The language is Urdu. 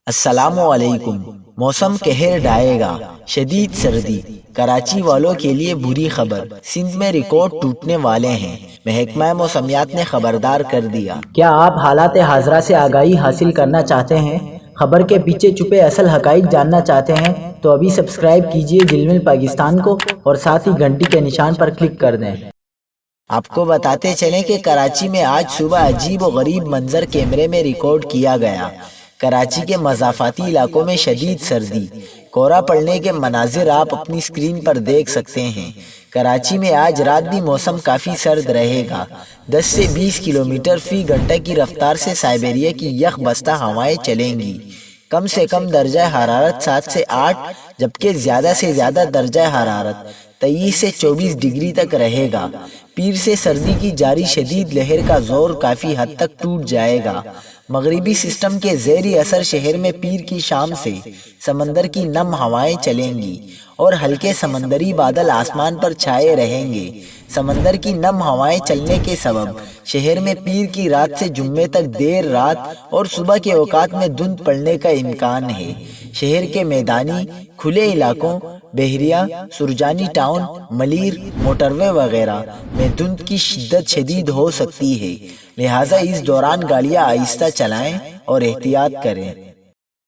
السلام علیکم۔ موسم قہر ڈھائے گا، شدید سردی۔ کراچی والوں کے لیے بری خبر، سندھ میں ریکارڈ ٹوٹنے والے ہیں۔ محکمہ موسمیات نے خبردار کر دیا۔ کیا آپ حالات حاضرہ سے آگاہی حاصل کرنا چاہتے ہیں؟ خبر کے پیچھے چھپے اصل حقائق جاننا چاہتے ہیں تو ابھی سبسکرائب کیجئے جلمل پاکستان کو اور ساتھ ہی گھنٹی کے نشان پر کلک کر دیں۔ آپ کو بتاتے چلیں کہ کراچی میں آج صبح عجیب و غریب منظر کیمرے میں ریکارڈ کیا گیا۔ کراچی کے مضافاتی علاقوں میں شدید سردی، کورا پڑنے کے مناظر آپ اپنی اسکرین پر دیکھ سکتے ہیں۔ کراچی میں آج رات بھی موسم کافی سرد رہے گا۔ 10 سے 20 کلومیٹر فی گھنٹہ کی رفتار سے سائبیریا کی یخ بستہ ہوائیں چلیں گی۔ کم سے کم درجہ حرارت 7 سے 8 جبکہ زیادہ سے زیادہ درجہ حرارت 23 سے 24 ڈگری تک رہے گا۔ پیر سے سردی کی جاری شدید لہر کا زور کافی حد تک ٹوٹ جائے گا۔ مغربی سسٹم کے زیری اثر شہر میں پیر کی شام سے سمندر کی نم ہوائیں چلیں گی اور ہلکے سمندری بادل آسمان پر چھائے رہیں گے۔ سمندر کی نم ہوائیں چلنے کے سبب شہر میں پیر کی رات سے جمعے تک دیر رات اور صبح کے اوقات میں دھند پڑنے کا امکان ہے۔ شہر کے میدانی کھلے علاقوں، بحریہ، سرجانی ٹاؤن، ملیر، موٹروے وغیرہ میں دھند کی شدت شدید ہو سکتی ہے، لہٰذا اس دوران گاڑیاں آہستہ چلائیں اور احتیاط کریں۔